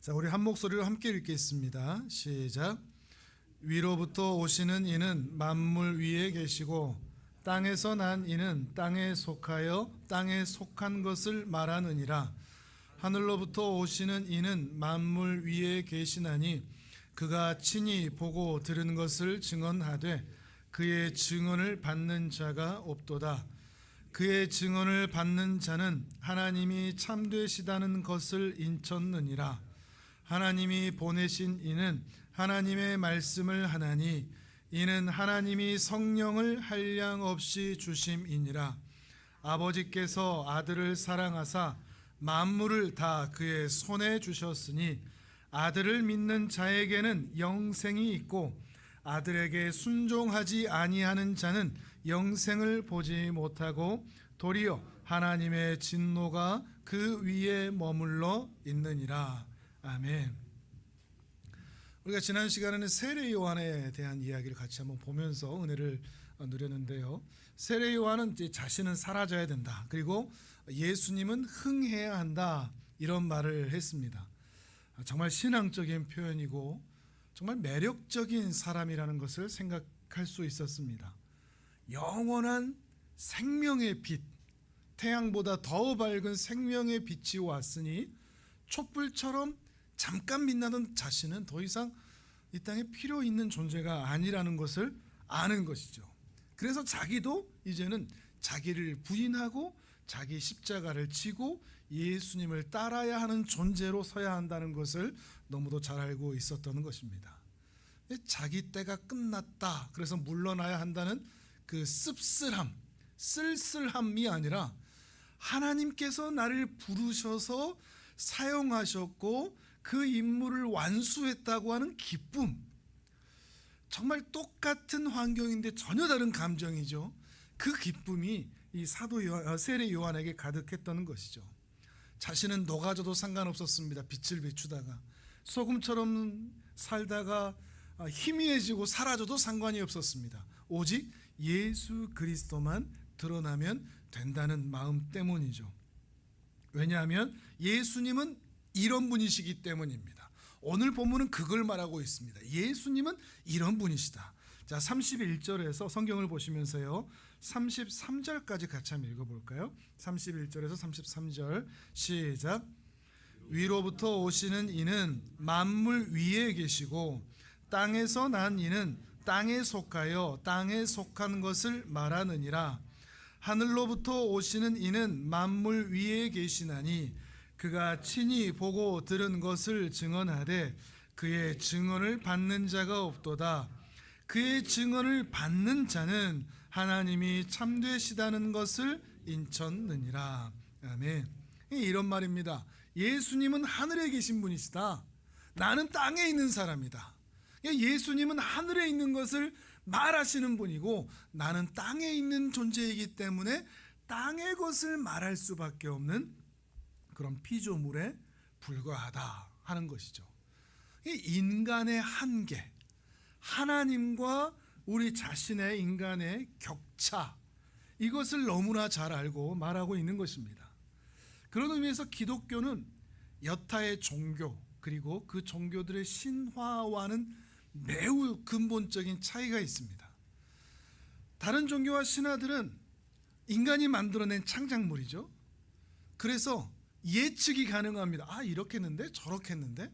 자, 우리 한 목소리로 함께 읽겠습니다. 시작. 위로부터 오시는 이는 만물 위에 계시고 땅에서 난 이는 땅에 속하여 땅에 속한 것을 말하느니라. 하늘로부터 오시는 이는 만물 위에 계시나니 그가 친히 보고 들은 것을 증언하되 그의 증언을 받는 자가 없도다. 그의 증언을 받는 자는 하나님이 참되시다는 것을 인쳤느니라. 하나님이 보내신 이는 하나님의 말씀을 하나니 이는 하나님이 성령을 한량없이 주심이니라. 아버지께서 아들을 사랑하사 만물을 다 그의 손에 주셨으니 아들을 믿는 자에게는 영생이 있고 아들에게 순종하지 아니하는 자는 영생을 보지 못하고 도리어 하나님의 진노가 그 위에 머물러 있느니라. 아멘. 우리가 지난 시간에는 세례 요한에 대한 이야기를 같이 한번 보면서 은혜를 누렸는데요. 세례 요한은 이제 자신은 사라져야 된다. 그리고 예수님은 흥해야 한다. 이런 말을 했습니다. 정말 신앙적인 표현이고 정말 매력적인 사람이라는 것을 생각할 수 있었습니다. 영원한 생명의 빛, 태양보다 더 밝은 생명의 빛이 왔으니 촛불처럼 잠깐 빛나던 자신은 더 이상 이 땅에 필요 있는 존재가 아니라는 것을 아는 것이죠. 그래서 자기도 이제는 자기를 부인하고 자기 십자가를 지고 예수님을 따라야 하는 존재로 서야 한다는 것을 너무도 잘 알고 있었던 것입니다. 자기 때가 끝났다, 그래서 물러나야 한다는 그 씁쓸함, 쓸쓸함이 아니라 하나님께서 나를 부르셔서 사용하셨고 그 임무를 완수했다고 하는 기쁨, 정말 똑같은 환경인데 전혀 다른 감정이죠. 그 기쁨이 이 세례 요한에게 가득했던 것이죠. 자신은 녹아져도 상관없었습니다. 빛을 비추다가 소금처럼 살다가 희미해지고 사라져도 상관이 없었습니다. 오직 예수 그리스도만 드러나면 된다는 마음 때문이죠. 왜냐하면 예수님은 이런 분이시기 때문입니다. 오늘 본문은 그걸 말하고 있습니다. 예수님은 이런 분이시다. 자, 31절에서 성경을 보시면서요, 33절까지 같이 한번 읽어볼까요? 31절에서 33절 시작. 위로부터 오시는 이는 만물 위에 계시고 땅에서 난 이는 땅에 속하여 땅에 속한 것을 말하느니라. 하늘로부터 오시는 이는 만물 위에 계시나니 그가 친히 보고 들은 것을 증언하되 그의 증언을 받는 자가 없도다. 그의 증언을 받는 자는 하나님이 참되시다는 것을 인쳤느니라. 아멘. 이런 말입니다. 예수님은 하늘에 계신 분이시다. 나는 땅에 있는 사람이다. 예수님은 하늘에 있는 것을 말하시는 분이고 나는 땅에 있는 존재이기 때문에 땅의 것을 말할 수밖에 없는 그런 피조물에 불과하다 하는 것이죠. 이 인간의 한계, 하나님과 우리 자신의 인간의 격차, 이것을 너무나 잘 알고 말하고 있는 것입니다. 그런 의미에서 기독교는 여타의 종교 그리고 그 종교들의 신화와는 매우 근본적인 차이가 있습니다. 다른 종교와 신화들은 인간이 만들어낸 창작물이죠. 그래서 예측이 가능합니다. 이렇게 했는데 저렇게 했는데,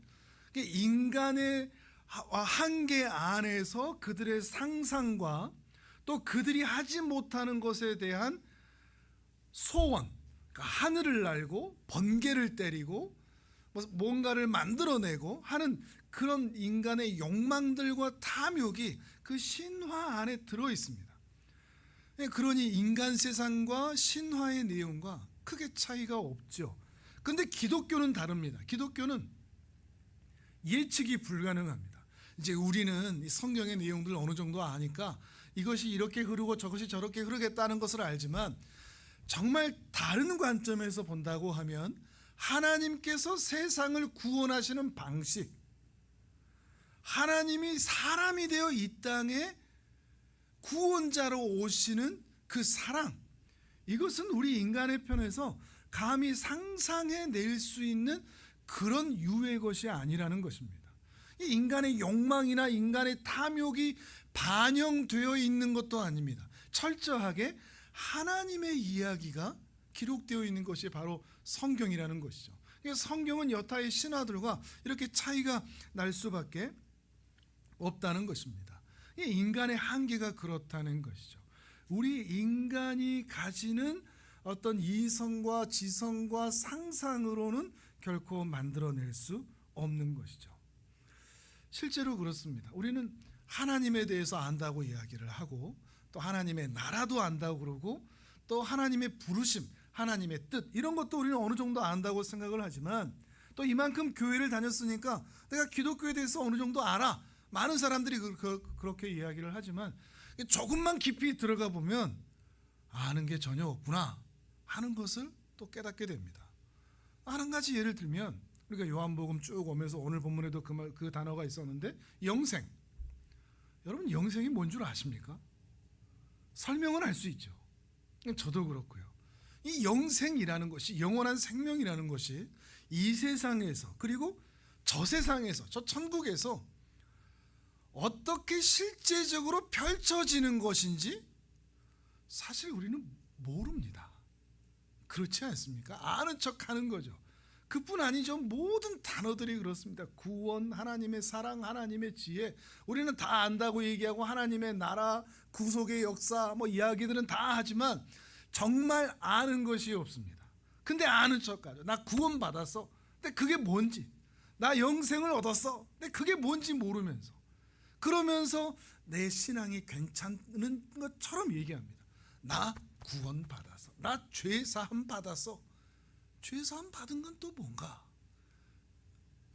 인간의 한계 안에서 그들의 상상과 또 그들이 하지 못하는 것에 대한 소원, 하늘을 날고 번개를 때리고 뭔가를 만들어내고 하는 그런 인간의 욕망들과 탐욕이 그 신화 안에 들어 있습니다. 그러니 인간 세상과 신화의 내용과 크게 차이가 없죠. 그런데 기독교는 다릅니다. 기독교는 예측이 불가능합니다. 이제 우리는 성경의 내용들을 어느 정도 아니까 이것이 이렇게 흐르고 저것이 저렇게 흐르겠다는 것을 알지만, 정말 다른 관점에서 본다고 하면 하나님께서 세상을 구원하시는 방식, 하나님이 사람이 되어 이 땅에 구원자로 오시는 그 사랑, 이것은 우리 인간의 편에서 감히 상상해낼 수 있는 그런 유의 것이 아니라는 것입니다. 이 인간의 욕망이나 인간의 탐욕이 반영되어 있는 것도 아닙니다. 철저하게 하나님의 이야기가 기록되어 있는 것이 바로 성경이라는 것이죠. 성경은 여타의 신화들과 이렇게 차이가 날 수밖에 없다는 것입니다. 인간의 한계가 그렇다는 것이죠. 우리 인간이 가지는 어떤 이성과 지성과 상상으로는 결코 만들어낼 수 없는 것이죠. 실제로 그렇습니다. 우리는 하나님에 대해서 안다고 이야기를 하고, 또 하나님의 나라도 안다고 그러고, 또 하나님의 부르심, 하나님의 뜻, 이런 것도 우리는 어느 정도 안다고 생각을 하지만, 또 이만큼 교회를 다녔으니까 내가 기독교에 대해서 어느 정도 알아. 많은 사람들이 그렇게 이야기를 하지만 조금만 깊이 들어가 보면 아는 게 전혀 없구나 하는 것을 또 깨닫게 됩니다. 한 가지 예를 들면, 우리가 요한복음 쭉 오면서 오늘 본문에도 그 단어가 있었는데, 영생. 여러분, 영생이 뭔 줄 아십니까? 설명은 할 수 있죠. 저도 그렇고요. 이 영생이라는 것이, 영원한 생명이라는 것이 이 세상에서, 그리고 저 세상에서, 저 천국에서 어떻게 실제적으로 펼쳐지는 것인지 사실 우리는 모릅니다. 그렇지 않습니까? 아는 척하는 거죠. 그뿐 아니죠. 모든 단어들이 그렇습니다. 구원, 하나님의 사랑, 하나님의 지혜, 우리는 다 안다고 얘기하고, 하나님의 나라, 구속의 역사, 이야기들은 다 하지만 정말 아는 것이 없습니다. 근데 아는 척하죠. 나 구원 받았어. 근데 그게 뭔지, 나 영생을 얻었어. 근데 그게 뭔지 모르면서, 그러면서 내 신앙이 괜찮은 것처럼 얘기합니다. 나 구원 받았어. 나 죄 사함 받았어. 죄 사함 받은 건 또 뭔가?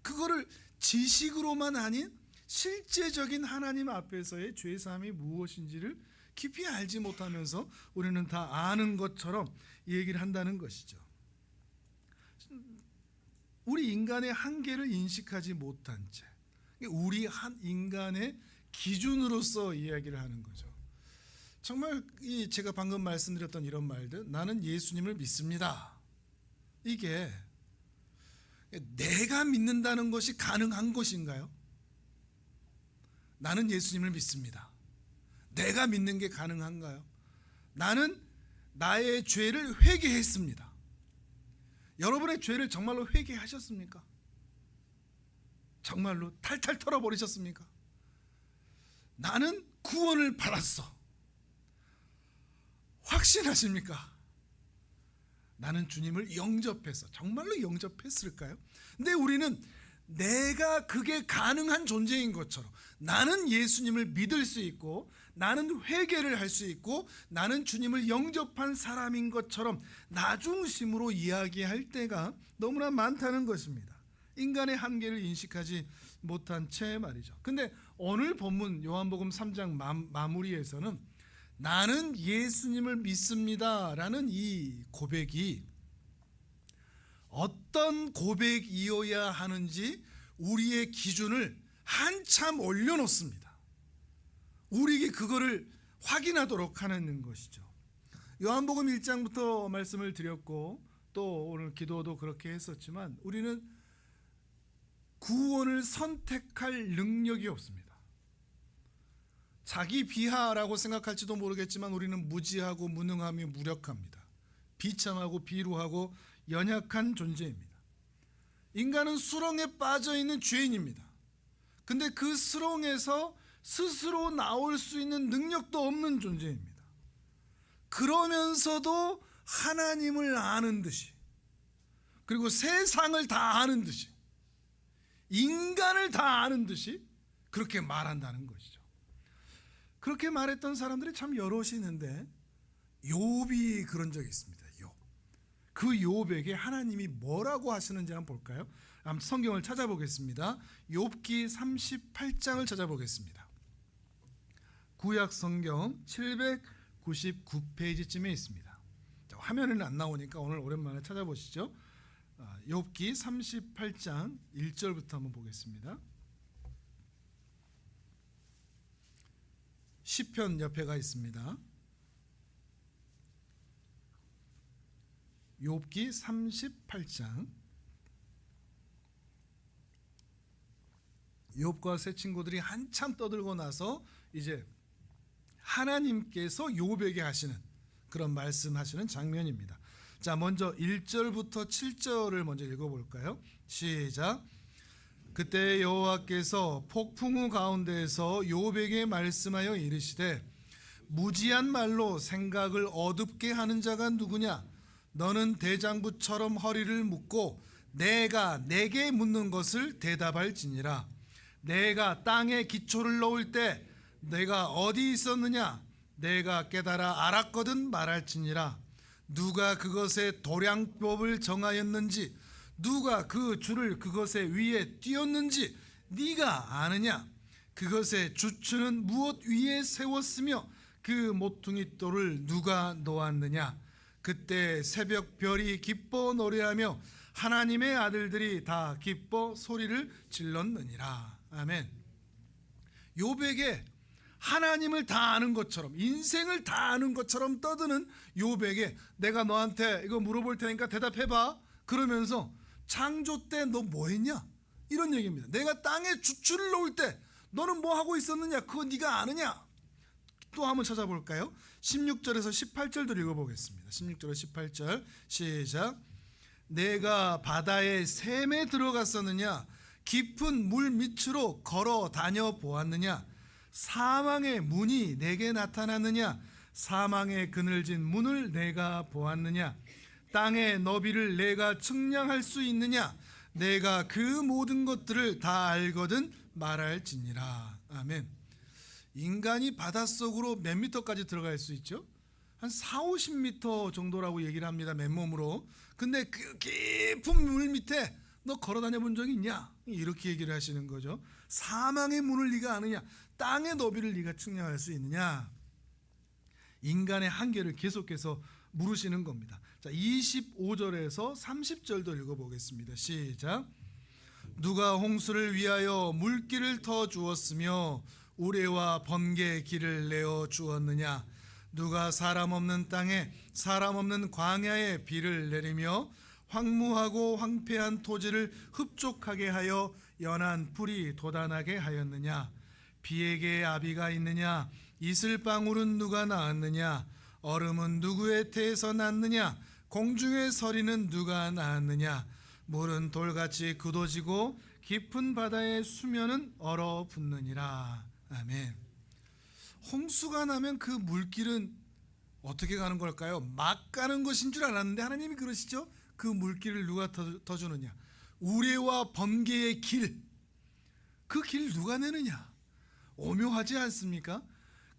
그거를 지식으로만 아닌 실제적인 하나님 앞에서의 죄 사함이 무엇인지를 깊이 알지 못하면서 우리는 다 아는 것처럼 얘기를 한다는 것이죠. 우리 인간의 한계를 인식하지 못한 채 우리 한 인간의 기준으로서 이야기를 하는 거죠. 정말 제가 방금 말씀드렸던 이런 말들, 나는 예수님을 믿습니다. 이게 내가 믿는다는 것이 가능한 것인가요? 나는 예수님을 믿습니다. 내가 믿는 게 가능한가요? 나는 나의 죄를 회개했습니다. 여러분의 죄를 정말로 회개하셨습니까? 정말로 탈탈 털어버리셨습니까? 나는 구원을 받았어. 확신하십니까? 나는 주님을 영접했어. 정말로 영접했을까요? 근데 우리는 내가 그게 가능한 존재인 것처럼, 나는 예수님을 믿을 수 있고, 나는 회개를 할 수 있고, 나는 주님을 영접한 사람인 것처럼 나중심으로 이야기할 때가 너무나 많다는 것입니다. 인간의 한계를 인식하지 못한 채 말이죠. 근데 오늘 본문 요한복음 3장 마무리에서는 나는 예수님을 믿습니다 라는 이 고백이 어떤 고백이어야 하는지 우리의 기준을 한참 올려놓습니다. 우리에게 그거를 확인하도록 하는 것이죠. 요한복음 1장부터 말씀을 드렸고, 또 오늘 기도도 그렇게 했었지만, 우리는 구원을 선택할 능력이 없습니다. 자기 비하라고 생각할지도 모르겠지만 우리는 무지하고 무능하며 무력합니다. 비참하고 비루하고 연약한 존재입니다. 인간은 수렁에 빠져있는 죄인입니다. 근데 그 수렁에서 스스로 나올 수 있는 능력도 없는 존재입니다. 그러면서도 하나님을 아는 듯이, 그리고 세상을 다 아는 듯이, 인간을 다 아는 듯이 그렇게 말한다는 것이죠. 그렇게 말했던 사람들이 참 여럿이 있는데, 욥이 그런 적이 있습니다. 욥. 그 욥에게 하나님이 뭐라고 하시는지 한번 볼까요? 한번 성경을 찾아보겠습니다. 욥기 38장을 찾아보겠습니다. 구약 성경 799페이지쯤에 있습니다. 화면에는 안 나오니까 오늘 오랜만에 찾아보시죠. 욥기 38장 1절부터 한번 보겠습니다. 시편 옆에가 있습니다. 욥기 38장 욥과 세 친구들이 한참 떠들고 나서 이제 하나님께서 욥에게 하시는 그런 말씀하시는 장면입니다. 자, 먼저 1절부터 7절을 먼저 읽어볼까요? 시작. 그때 여호와께서 폭풍우 가운데에서 욥에게 말씀하여 이르시되 무지한 말로 생각을 어둡게 하는 자가 누구냐? 너는 대장부처럼 허리를 묶고 내가 내게 묻는 것을 대답할지니라. 내가 땅에 기초를 놓을 때 내가 어디 있었느냐? 내가 깨달아 알았거든 말할지니라. 누가 그것의 도량법을 정하였는지, 누가 그 줄을 그것의 위에 띄었는지 네가 아느냐? 그것의 주추는 무엇 위에 세웠으며 그 모퉁이 돌을 누가 놓았느냐? 그때 새벽 별이 기뻐 노래하며 하나님의 아들들이 다 기뻐 소리를 질렀느니라. 아멘. 욥에게 하나님을 다 아는 것처럼, 인생을 다 아는 것처럼 떠드는 욥에게 내가 너한테 이거 물어볼 테니까 대답해봐 그러면서 창조 때 너 뭐 했냐? 이런 얘기입니다. 내가 땅에 주추를 놓을 때 너는 뭐 하고 있었느냐? 그거 네가 아느냐? 또 한번 찾아볼까요? 16절에서 18절도 읽어보겠습니다. 16절에서 18절 시작. 내가 바다의 샘에 들어갔었느냐? 깊은 물 밑으로 걸어 다녀 보았느냐? 사망의 문이 내게 나타났느냐? 사망의 그늘진 문을 내가 보았느냐? 땅의 너비를 내가 측량할 수 있느냐? 내가 그 모든 것들을 다 알거든 말할지니라. 아멘. 인간이 바닷속으로 몇 미터까지 들어갈 수 있죠? 한 4, 50미터 정도라고 얘기를 합니다. 맨몸으로. 근데 그 깊은 물 밑에 너 걸어 다녀 본 적이 있냐? 이렇게 얘기를 하시는 거죠. 사망의 문을 네가 아느냐? 땅의 너비를 네가 측량할 수 있느냐? 인간의 한계를 계속해서 물으시는 겁니다. 자, 25절에서 30절도 읽어보겠습니다. 시작. 누가 홍수를 위하여 물길을 터 주었으며 우레와 번개의 길을 내어 주었느냐? 누가 사람 없는 땅에 사람 없는 광야에 비를 내리며 황무하고 황폐한 토지를 흡족하게 하여 연한 풀이 돋아나게 하였느냐? 비에게 아비가 있느냐? 이슬방울은 누가 낳았느냐? 얼음은 누구의 태에서 났느냐? 공중의 서리는 누가 낳았느냐? 물은 돌같이 굳어지고 깊은 바다의 수면은 얼어붙느니라. 아멘. 홍수가 나면 그 물길은 어떻게 가는 걸까요? 막 가는 것인 줄 알았는데 하나님이 그러시죠? 그 물길을 누가 터주느냐? 우레와 번개의 길, 그 길 누가 내느냐? 오묘하지 않습니까?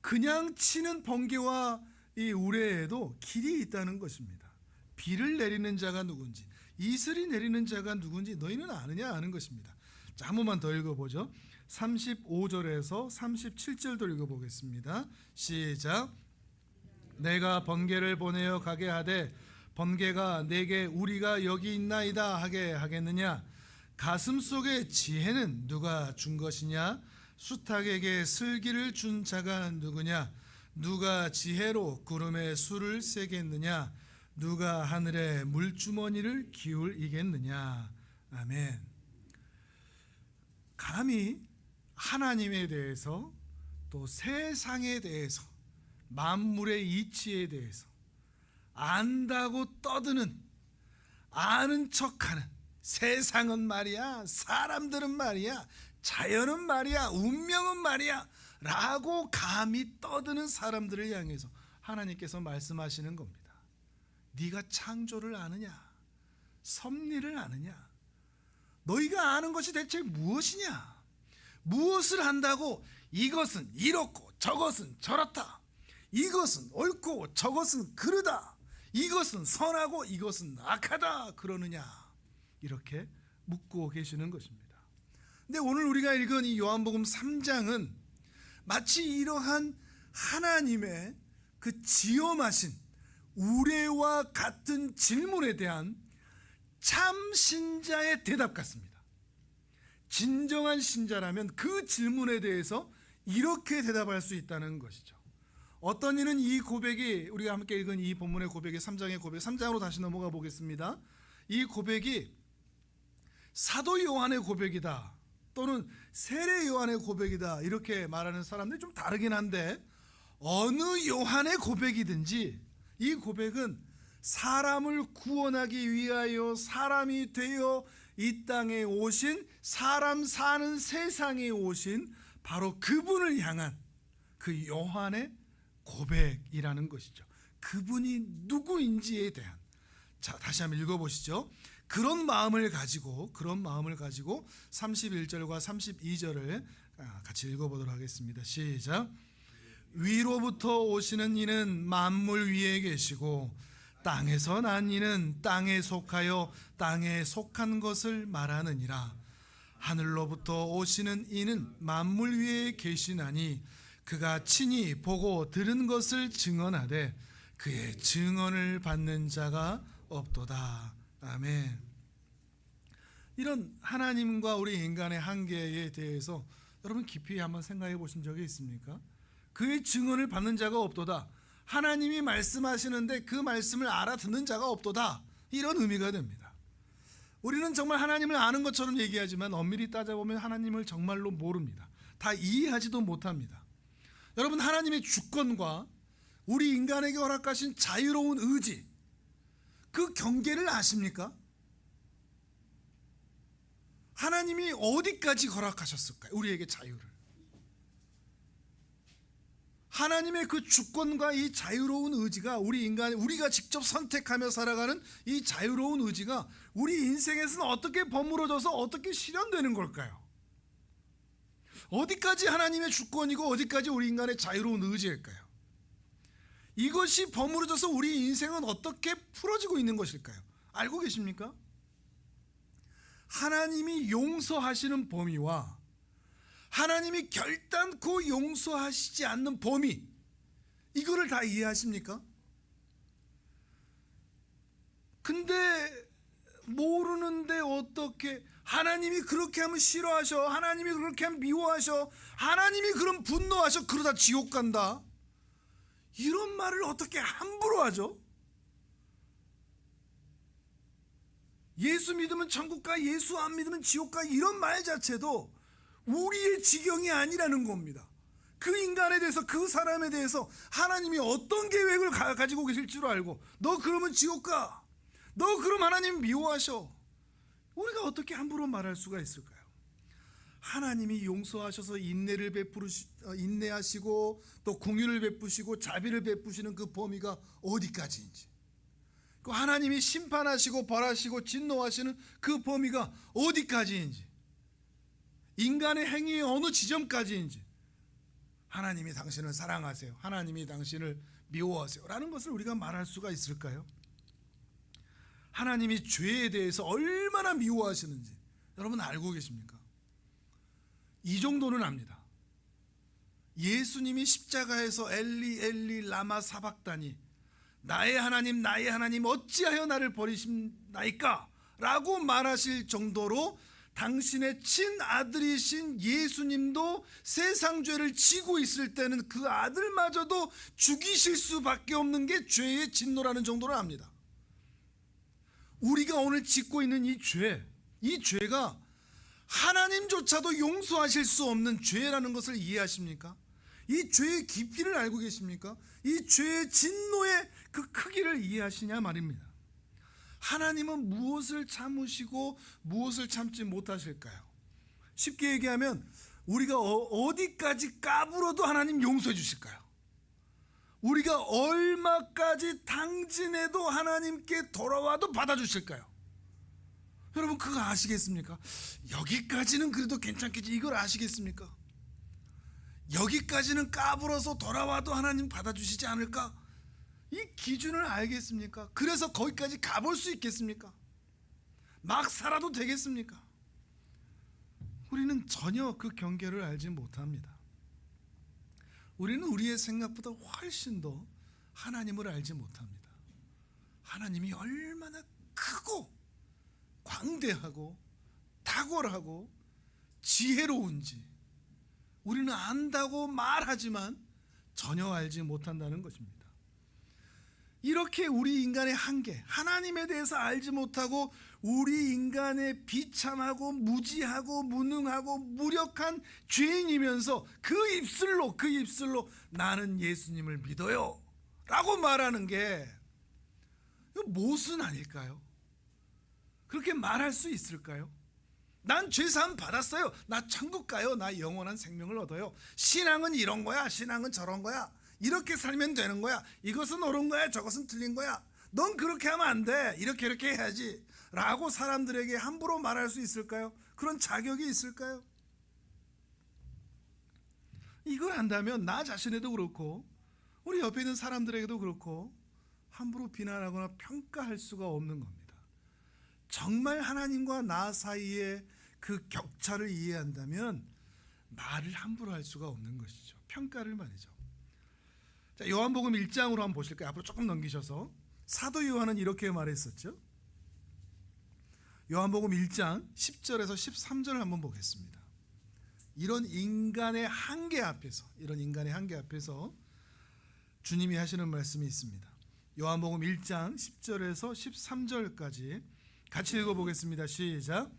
그냥 치는 번개와 이 우레에도 길이 있다는 것입니다. 비를 내리는 자가 누군지, 이슬이 내리는 자가 누군지 너희는 아느냐 하는 것입니다. 자, 한 번만 더 읽어보죠. 35절에서 37절도 읽어보겠습니다. 시작. 내가 번개를 보내어 가게 하되 번개가 내게 우리가 여기 있나이다 하게 하겠느냐? 가슴 속에 지혜는 누가 준 것이냐? 수탉에게 슬기를 준 자가 누구냐? 누가 지혜로 구름에 수를 세겠느냐? 누가 하늘에 물주머니를 기울이겠느냐? 아멘. 감히 하나님에 대해서 또 세상에 대해서 만물의 이치에 대해서 안다고 떠드는, 아는 척하는, 세상은 말이야, 사람들은 말이야, 자연은 말이야, 운명은 말이야 라고 감히 떠드는 사람들을 향해서 하나님께서 말씀하시는 겁니다. 네가 창조를 아느냐? 섭리를 아느냐? 너희가 아는 것이 대체 무엇이냐? 무엇을 한다고 이것은 이렇고 저것은 저렇다, 이것은 옳고 저것은 그르다, 이것은 선하고 이것은 악하다 그러느냐? 이렇게 묻고 계시는 것입니다. 근데 오늘 우리가 읽은 이 요한복음 3장은 마치 이러한 하나님의 그 지엄하신 우레와 같은 질문에 대한 참 신자의 대답 같습니다. 진정한 신자라면 그 질문에 대해서 이렇게 대답할 수 있다는 것이죠. 어떤 이는 이 고백이, 우리가 함께 읽은 이 본문의 고백이 3장의 고백, 3장으로 다시 넘어가 보겠습니다. 이 고백이 사도 요한의 고백이다 또는 세례 요한의 고백이다 이렇게 말하는 사람들이 좀 다르긴 한데, 어느 요한의 고백이든지 이 고백은 사람을 구원하기 위하여 사람이 되어 이 땅에 오신, 사람 사는 세상에 오신 바로 그분을 향한 그 요한의 고백이라는 것이죠. 그분이 누구인지에 대한. 자, 다시 한번 읽어보시죠. 그런 마음을 가지고 31절과 32절을 같이 읽어보도록 하겠습니다. 시작. 위로부터 오시는 이는 만물 위에 계시고 땅에서 난 이는 땅에 속하여 땅에 속한 것을 말하느니라. 하늘로부터 오시는 이는 만물 위에 계시나니 그가 친히 보고 들은 것을 증언하되 그의 증언을 받는 자가 없도다. 아멘. 이런 하나님과 우리 인간의 한계에 대해서 여러분 깊이 한번 생각해 보신 적이 있습니까? 그의 증언을 받는 자가 없도다. 하나님이 말씀하시는데 그 말씀을 알아듣는 자가 없도다. 이런 의미가 됩니다. 우리는 정말 하나님을 아는 것처럼 얘기하지만 엄밀히 따져보면 하나님을 정말로 모릅니다. 다 이해하지도 못합니다. 여러분, 하나님의 주권과 우리 인간에게 허락하신 자유로운 의지, 그 경계를 아십니까? 하나님이 어디까지 허락하셨을까요? 우리에게 자유를. 하나님의 그 주권과 이 자유로운 의지가 우리가 직접 선택하며 살아가는 이 자유로운 의지가 우리 인생에서는 어떻게 버무러져서 어떻게 실현되는 걸까요? 어디까지 하나님의 주권이고 어디까지 우리 인간의 자유로운 의지일까요? 이것이 버무러져서 우리 인생은 어떻게 풀어지고 있는 것일까요? 알고 계십니까? 하나님이 용서하시는 범위와 하나님이 결단코 용서하시지 않는 범위, 이거를 다 이해하십니까? 근데 모르는데 어떻게 하나님이 그렇게 하면 싫어하셔, 하나님이 그렇게 하면 미워하셔, 하나님이 그럼 분노하셔, 그러다 지옥 간다, 이런 말을 어떻게 함부로 하죠? 예수 믿으면 천국 가, 예수 안 믿으면 지옥 가, 이런 말 자체도 우리의 지경이 아니라는 겁니다. 그 인간에 대해서, 그 사람에 대해서 하나님이 어떤 계획을 가지고 계실 줄 알고, 너 그러면 지옥 가, 너 그럼 하나님 미워하셔, 우리가 어떻게 함부로 말할 수가 있을까요? 하나님이 용서하셔서 인내하시고 또 공의를 베푸시고 자비를 베푸시는 그 범위가 어디까지인지, 그 하나님이 심판하시고 벌하시고 진노하시는 그 범위가 어디까지인지, 인간의 행위의 어느 지점까지인지, 하나님이 당신을 사랑하세요, 하나님이 당신을 미워하세요 라는 것을 우리가 말할 수가 있을까요? 하나님이 죄에 대해서 얼마나 미워하시는지 여러분 알고 계십니까? 이 정도는 압니다. 예수님이 십자가에서 엘리 엘리 라마 사박다니, 나의 하나님 어찌하여 나를 버리시나이까 라고 말하실 정도로 당신의 친아들이신 예수님도 세상 죄를 지고 있을 때는 그 아들마저도 죽이실 수밖에 없는 게 죄의 진노라는 정도를 압니다. 우리가 오늘 짓고 있는 이 죄가 하나님조차도 용서하실 수 없는 죄라는 것을 이해하십니까? 이 죄의 깊이를 알고 계십니까? 이 죄의 진노의 그 크기를 이해하시냐 말입니다. 하나님은 무엇을 참으시고 무엇을 참지 못하실까요? 쉽게 얘기하면 우리가 어디까지 까불어도 하나님 용서해 주실까요? 우리가 얼마까지 당진해도 하나님께 돌아와도 받아주실까요? 여러분 그거 아시겠습니까? 여기까지는 그래도 괜찮겠지, 이걸 아시겠습니까? 여기까지는 까불어서 돌아와도 하나님 받아주시지 않을까? 이 기준을 알겠습니까? 그래서 거기까지 가볼 수 있겠습니까? 막 살아도 되겠습니까? 우리는 전혀 그 경계를 알지 못합니다. 우리는 우리의 생각보다 훨씬 더 하나님을 알지 못합니다. 하나님이 얼마나 크고 광대하고 탁월하고 지혜로운지 우리는 안다고 말하지만 전혀 알지 못한다는 것입니다. 이렇게 우리 인간의 한계, 하나님에 대해서 알지 못하고 우리 인간의 비참하고 무지하고 무능하고 무력한 죄인이면서 그 입술로 나는 예수님을 믿어요 라고 말하는 게 모순 아닐까요? 그렇게 말할 수 있을까요? 난 죄사함 받았어요, 나 천국 가요, 나 영원한 생명을 얻어요, 신앙은 이런 거야, 신앙은 저런 거야, 이렇게 살면 되는 거야, 이것은 옳은 거야, 저것은 틀린 거야, 넌 그렇게 하면 안 돼, 이렇게 해야지 라고 사람들에게 함부로 말할 수 있을까요? 그런 자격이 있을까요? 이걸 한다면 나 자신에도 그렇고 우리 옆에 있는 사람들에게도 그렇고 함부로 비난하거나 평가할 수가 없는 겁니다. 정말 하나님과 나 사이의 그 격차를 이해한다면 말을 함부로 할 수가 없는 것이죠. 평가를 말이죠. 자, 요한복음 1장으로 한번 보실까요? 앞으로 조금 넘기셔서. 사도 요한은 이렇게 말했었죠. 요한복음 1장 10절에서 13절을 한번 보겠습니다. 이런 인간의 한계 앞에서 주님이 하시는 말씀이 있습니다. 요한복음 1장 10절에서 13절까지 같이 읽어보겠습니다. 시작.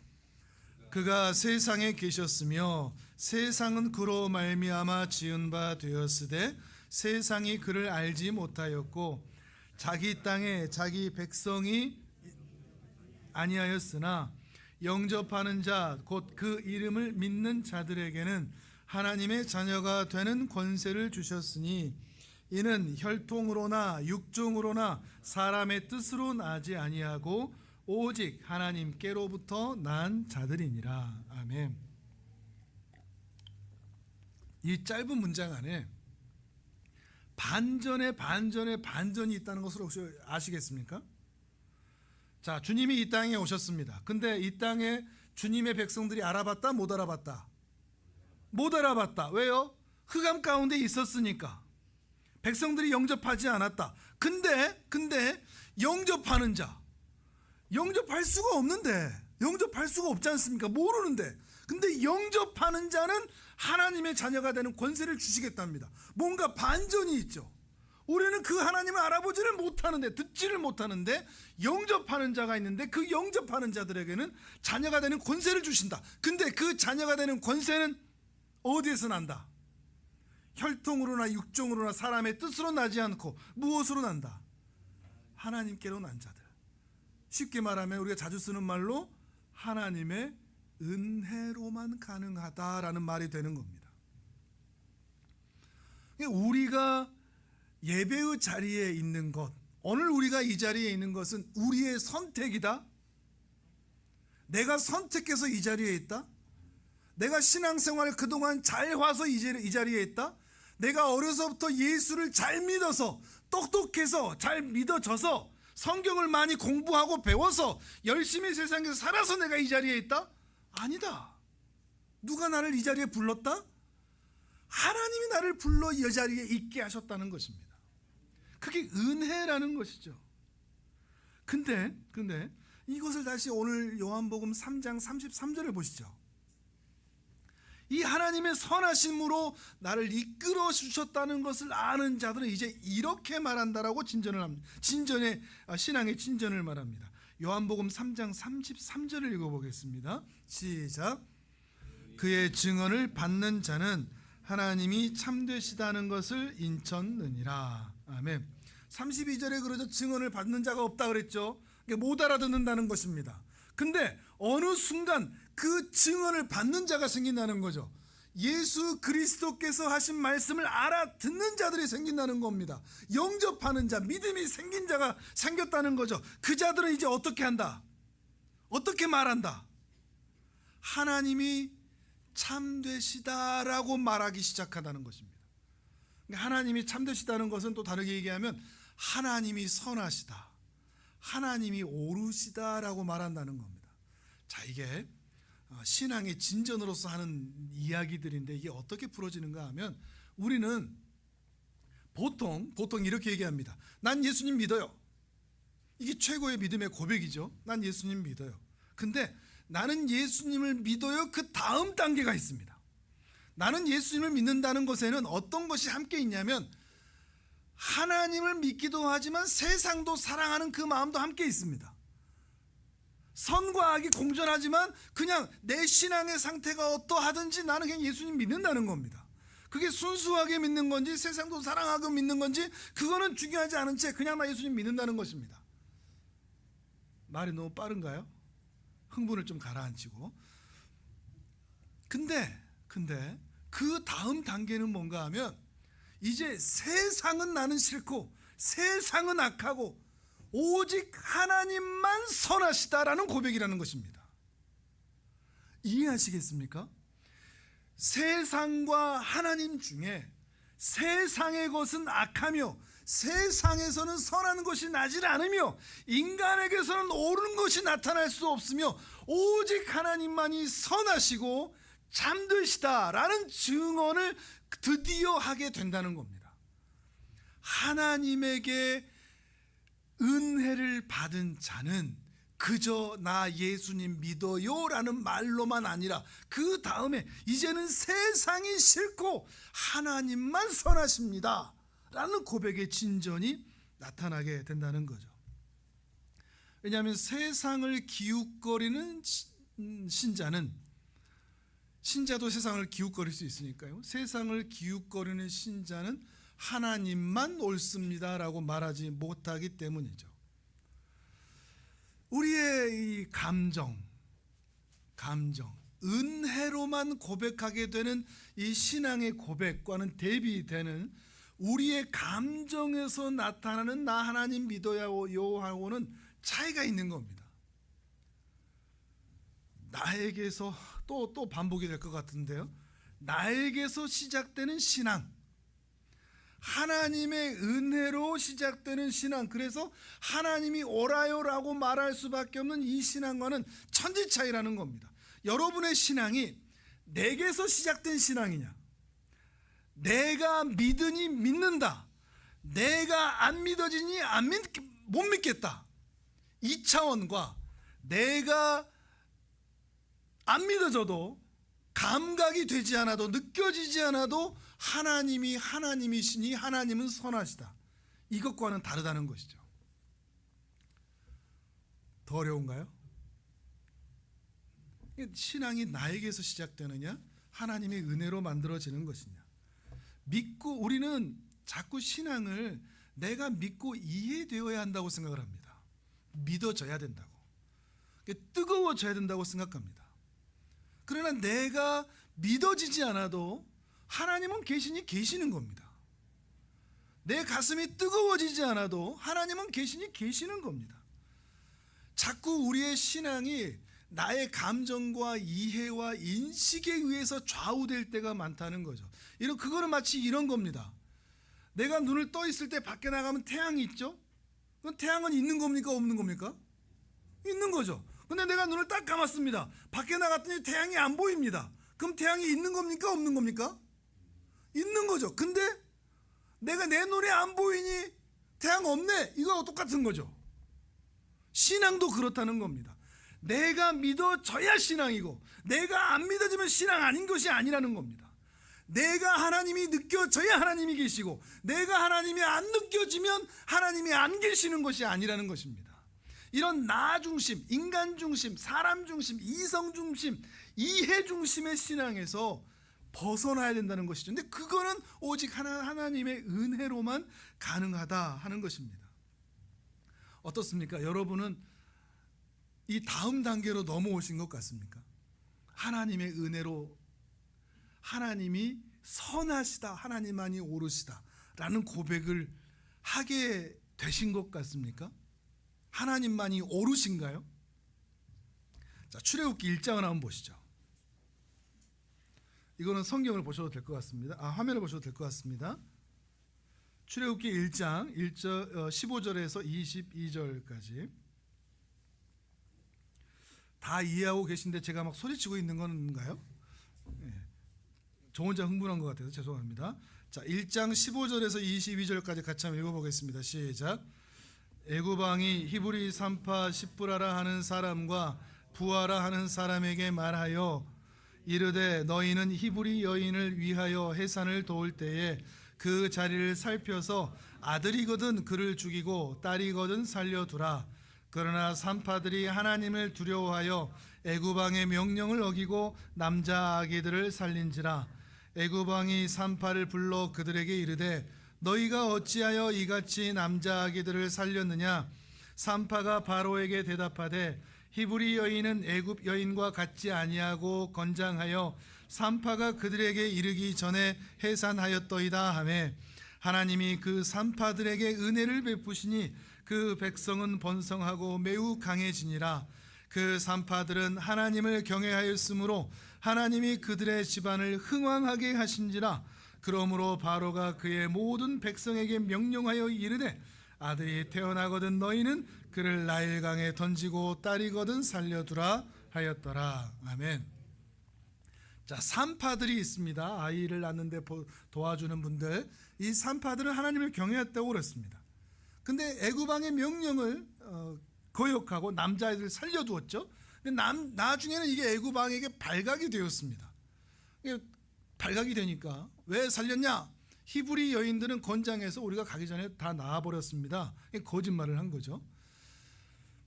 그가 세상에 계셨으며 세상은 그로 말미암아 지은 바 되었으되 세상이 그를 알지 못하였고 자기 땅에 자기 백성이 아니하였으나 영접하는 자 곧 그 이름을 믿는 자들에게는 하나님의 자녀가 되는 권세를 주셨으니 이는 혈통으로나 육종으로나 사람의 뜻으로 나지 아니하고 오직 하나님께로부터 난 자들이니라. 아멘. 이 짧은 문장 안에 반전에 반전이 있다는 것을 혹시 아시겠습니까? 자, 주님이 이 땅에 오셨습니다. 근데 이 땅에 주님의 백성들이 알아봤다? 못 알아봤다? 못 알아봤다. 왜요? 흑암 가운데 있었으니까. 백성들이 영접하지 않았다. 근데 영접하는 자, 영접할 수가 없는데, 영접할 수가 없지 않습니까? 모르는데. 근데 영접하는 자는 하나님의 자녀가 되는 권세를 주시겠답니다. 뭔가 반전이 있죠. 우리는 그 하나님을 알아보지를 못하는데, 듣지를 못하는데 영접하는 자가 있는데 그 영접하는 자들에게는 자녀가 되는 권세를 주신다. 근데 그 자녀가 되는 권세는 어디에서 난다? 혈통으로나 육종으로나 사람의 뜻으로 나지 않고 무엇으로 난다? 하나님께로 난 자들. 쉽게 말하면 우리가 자주 쓰는 말로 하나님의 은혜로만 가능하다라는 말이 되는 겁니다. 우리가 예배의 자리에 있는 것, 오늘 우리가 이 자리에 있는 것은 우리의 선택이다. 내가 선택해서 이 자리에 있다. 내가 신앙생활을 그동안 잘 와서 이 자리에 있다. 내가 어려서부터 예수를 잘 믿어서, 똑똑해서 잘 믿어져서 성경을 많이 공부하고 배워서 열심히 세상에서 살아서 내가 이 자리에 있다? 아니다. 누가 나를 이 자리에 불렀다? 하나님이 나를 불러 이 자리에 있게 하셨다는 것입니다. 그게 은혜라는 것이죠. 근데 이것을 다시 오늘 요한복음 3장 33절을 보시죠. 이 하나님의 선하심으로 나를 이끌어 주셨다는 것을 아는 자들은 이제 이렇게 말한다라고 진전을 합니다. 신앙의 진전을 말합니다. 요한복음 3장 33절을 읽어보겠습니다. 시작. 그의 증언을 받는 자는 하나님이 참되시다는 것을 인쳤느니라. 아멘. 32절에 그러죠. 증언을 받는 자가 없다 그랬죠. 못 알아듣는다는 것입니다. 근데 어느 순간 그 증언을 받는 자가 생긴다는 거죠. 예수 그리스도께서 하신 말씀을 알아듣는 자들이 생긴다는 겁니다. 영접하는 자, 믿음이 생긴 자가 생겼다는 거죠. 그 자들은 이제 어떻게 한다? 어떻게 말한다? 하나님이 참되시다라고 말하기 시작한다는 것입니다. 하나님이 참되시다는 것은 또 다르게 얘기하면 하나님이 선하시다, 하나님이 옳으시다라고 말한다는 겁니다. 자, 이게 신앙의 진전으로서 하는 이야기들인데 이게 어떻게 풀어지는가 하면 우리는 보통 이렇게 얘기합니다. 난 예수님 믿어요. 이게 최고의 믿음의 고백이죠. 난 예수님 믿어요. 근데 나는 예수님을 믿어요. 그 다음 단계가 있습니다. 나는 예수님을 믿는다는 것에는 어떤 것이 함께 있냐면 하나님을 믿기도 하지만 세상도 사랑하는 그 마음도 함께 있습니다. 선과 악이 공존하지만 그냥 내 신앙의 상태가 어떠하든지 나는 그냥 예수님 믿는다는 겁니다. 그게 순수하게 믿는 건지 세상도 사랑하고 믿는 건지 그거는 중요하지 않은 채 그냥 나 예수님 믿는다는 것입니다. 말이 너무 빠른가요? 흥분을 좀 가라앉히고. 근데 그 다음 단계는 뭔가 하면 이제 세상은 나는 싫고 세상은 악하고 오직 하나님만 선하시다라는 고백이라는 것입니다. 이해하시겠습니까? 세상과 하나님 중에 세상의 것은 악하며 세상에서는 선한 것이 나질 않으며 인간에게서는 옳은 것이 나타날 수 없으며 오직 하나님만이 선하시고 참되시다라는 증언을 드디어 하게 된다는 겁니다. 하나님에게 은혜를 받은 자는 그저 나 예수님 믿어요 라는 말로만 아니라 그 다음에 이제는 세상이 싫고 하나님만 선하십니다 라는 고백의 진전이 나타나게 된다는 거죠. 왜냐하면 세상을 기웃거리는 신자는, 신자도 세상을 기웃거릴 수 있으니까요, 세상을 기웃거리는 신자는 하나님만 옳습니다 라고 말하지 못하기 때문이죠. 우리의 이 감정, 은혜로만 고백하게 되는 이 신앙의 고백과는 대비되는 우리의 감정에서 나타나는 나 하나님 믿어요 하고는 차이가 있는 겁니다. 나에게서 또 반복이 될 것 같은데요, 나에게서 시작되는 신앙, 하나님의 은혜로 시작되는 신앙, 그래서 하나님이 옳아요라고 말할 수밖에 없는 이 신앙과는 천지 차이라는 겁니다. 여러분의 신앙이 내게서 시작된 신앙이냐, 내가 믿으니 믿는다, 내가 안 믿어지니 못 믿겠다, 이 차원과 내가 안 믿어져도 감각이 되지 않아도 느껴지지 않아도 하나님이 하나님이시니 하나님은 선하시다, 이것과는 다르다는 것이죠. 더 어려운가요? 신앙이 나에게서 시작되느냐 하나님의 은혜로 만들어지는 것이냐. 믿고, 우리는 자꾸 신앙을 내가 믿고 이해되어야 한다고 생각을 합니다. 믿어져야 된다고, 뜨거워져야 된다고 생각합니다. 그러나 내가 믿어지지 않아도 하나님은 계시니 계시는 겁니다. 내 가슴이 뜨거워지지 않아도 하나님은 계시니 계시는 겁니다. 자꾸 우리의 신앙이 나의 감정과 이해와 인식에 의해서 좌우될 때가 많다는 거죠. 그거는 마치 이런 겁니다. 내가 눈을 떠 있을 때 밖에 나가면 태양이 있죠? 그럼 태양은 있는 겁니까 없는 겁니까? 있는 거죠. 근데 내가 눈을 딱 감았습니다. 밖에 나갔더니 태양이 안 보입니다. 그럼 태양이 있는 겁니까 없는 겁니까? 있는 거죠. 근데 내가 내 눈에 안 보이니 태양 없네, 이거하고 똑같은 거죠. 신앙도 그렇다는 겁니다. 내가 믿어져야 신앙이고 내가 안 믿어지면 신앙 아닌 것이 아니라는 겁니다. 내가 하나님이 느껴져야 하나님이 계시고 내가 하나님이 안 느껴지면 하나님이 안 계시는 것이 아니라는 것입니다. 이런 나 중심, 인간 중심, 사람 중심, 이성 중심, 이해 중심의 신앙에서 벗어나야 된다는 것이죠. 근데 그거는 오직 하나님의 은혜로만 가능하다 하는 것입니다. 어떻습니까? 여러분은 이 다음 단계로 넘어오신 것 같습니까? 하나님의 은혜로 하나님이 선하시다, 하나님만이 옳으시다 라는 고백을 하게 되신 것 같습니까? 하나님만이 옳으신가요? 자, 출애굽기 1장을 한번 보시죠. 이거는 성경을 보셔도 될 것 같습니다. 화면을 보셔도 될 것 같습니다. 출애굽기 1장 15절에서 22절까지 다 이해하고 계신데 제가 막 소리치고 있는 건가요? 네. 저 혼자 흥분한 것 같아서 죄송합니다. 자, 1장 15절에서 22절까지 같이 한번 읽어보겠습니다. 시작. 애굽 왕이 히브리 산파 십브라라 하는 사람과 부하라 하는 사람에게 말하여 이르되 너희는 히브리 여인을 위하여 해산을 도울 때에 그 자리를 살펴서 아들이거든 그를 죽이고 딸이거든 살려두라. 그러나 산파들이 하나님을 두려워하여 애굽 왕의 명령을 어기고 남자 아기들을 살린지라. 애굽 왕이 산파를 불러 그들에게 이르되 너희가 어찌하여 이같이 남자 아기들을 살렸느냐. 산파가 바로에게 대답하되 히브리 여인은 애굽 여인과 같지 아니하고 건장하여 산파가 그들에게 이르기 전에 해산하였더이다 하매 하나님이 그 산파들에게 은혜를 베푸시니 그 백성은 번성하고 매우 강해지니라. 그 산파들은 하나님을 경외하였으므로 하나님이 그들의 집안을 흥왕하게 하신지라. 그러므로 바로가 그의 모든 백성에게 명령하여 이르되 아들이 태어나거든 너희는 그를 나일강에 던지고 딸이거든 살려두라 하였더라. 아멘. 자, 산파들이 있습니다. 아이를 낳는데 도와주는 분들. 이 산파들은 하나님을 경외했다고 그랬습니다. 근데 애굽 왕의 명령을 거역하고 남자아이들을 살려두었죠. 근데 나중에는 이게 애굽 왕에게 발각이 되었습니다. 이게 발각이 되니까 왜 살렸냐? 히브리 여인들은 건장해서 우리가 가기 전에 다 나와버렸습니다. 거짓말을 한 거죠.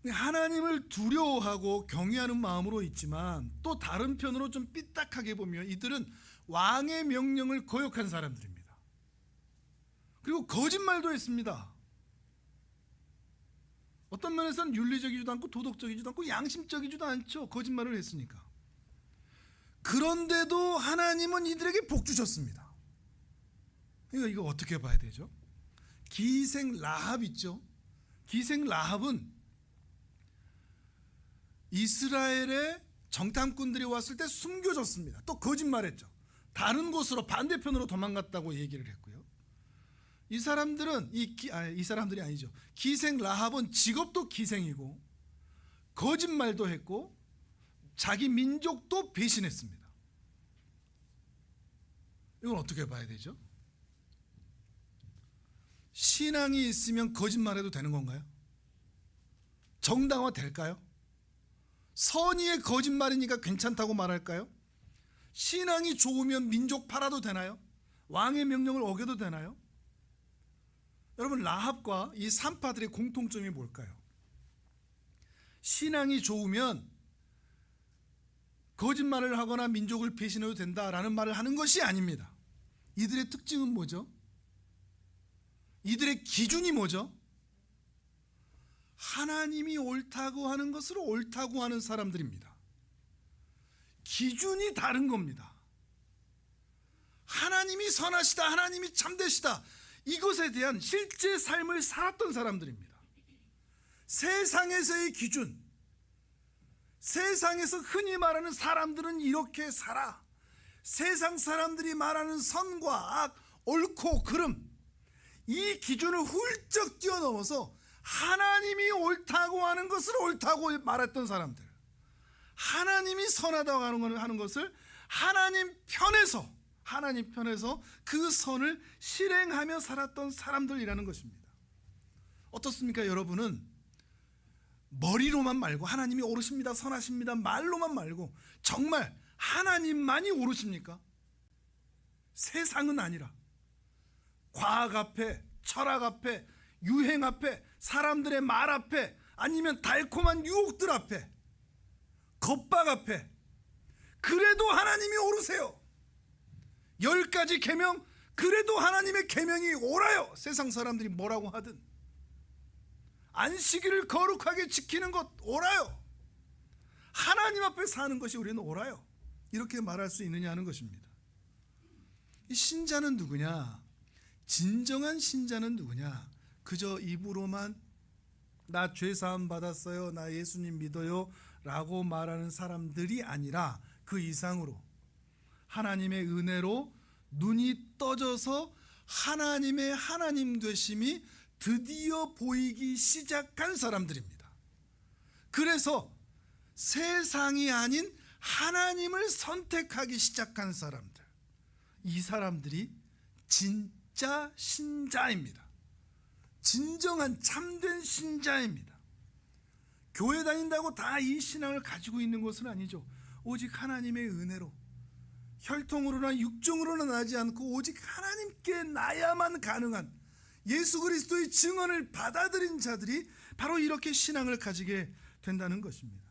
하나님을 두려워하고 경외하는 마음으로 있지만 또 다른 편으로 좀 삐딱하게 보면 이들은 왕의 명령을 거역한 사람들입니다. 그리고 거짓말도 했습니다. 어떤 면에서는 윤리적이지도 않고 도덕적이지도 않고 양심적이지도 않죠. 거짓말을 했으니까. 그런데도 하나님은 이들에게 복 주셨습니다. 그러니까 이거 어떻게 봐야 되죠? 기생 라합 있죠. 기생 라합은 이스라엘의 정탐꾼들이 왔을 때 숨겨졌습니다. 또 거짓말했죠. 다른 곳으로 반대편으로 도망갔다고 얘기를 했고요. 이 사람들은 이 사람들이 아니죠. 기생 라합은 직업도 기생이고 거짓말도 했고 자기 민족도 배신했습니다. 이건 어떻게 봐야 되죠? 신앙이 있으면 거짓말해도 되는 건가요? 정당화 될까요? 선의의 거짓말이니까 괜찮다고 말할까요? 신앙이 좋으면 민족 팔아도 되나요? 왕의 명령을 어겨도 되나요? 여러분, 라합과 이 산파들의 공통점이 뭘까요? 신앙이 좋으면 거짓말을 하거나 민족을 배신해도 된다라는 말을 하는 것이 아닙니다. 이들의 특징은 뭐죠? 이들의 기준이 뭐죠? 하나님이 옳다고 하는 것을 옳다고 하는 사람들입니다. 기준이 다른 겁니다. 하나님이 선하시다, 하나님이 참되시다, 이것에 대한 실제 삶을 살았던 사람들입니다. 세상에서의 기준, 세상에서 흔히 말하는 사람들은 이렇게 살아, 세상 사람들이 말하는 선과 악, 옳고 그름, 이 기준을 훌쩍 뛰어넘어서 하나님이 옳다고 하는 것을 옳다고 말했던 사람들, 하나님이 선하다고 하는 것을 하나님 편에서 그 선을 실행하며 살았던 사람들이라는 것입니다. 어떻습니까? 여러분은 머리로만 말고 하나님이 옳으십니다, 선하십니다 말로만 말고 정말 하나님만이 옳으십니까? 세상은 아니라 과학 앞에, 철학 앞에, 유행 앞에, 사람들의 말 앞에, 아니면 달콤한 유혹들 앞에, 겁박 앞에, 그래도 하나님이 옳으세요. 10가지 계명, 그래도 하나님의 계명이 옳아요. 세상 사람들이 뭐라고 하든. 안식일을 거룩하게 지키는 것 옳아요. 하나님 앞에 사는 것이 우리는 옳아요. 이렇게 말할 수 있느냐는 것입니다. 이 신자는 누구냐? 진정한 신자는 누구냐? 그저 입으로만 나 죄사함 받았어요, 나 예수님 믿어요 라고 말하는 사람들이 아니라 그 이상으로 하나님의 은혜로 눈이 떠져서 하나님의 하나님 되심이 드디어 보이기 시작한 사람들입니다. 그래서 세상이 아닌 하나님을 선택하기 시작한 사람들, 이 사람들이 진짜 신자입니다. 진정한 참된 신자입니다. 교회 다닌다고 다 이 신앙을 가지고 있는 것은 아니죠. 오직 하나님의 은혜로, 혈통으로나 육정으로나 나지 않고 오직 하나님께 나야만 가능한 예수 그리스도의 증언을 받아들인 자들이 바로 이렇게 신앙을 가지게 된다는 것입니다.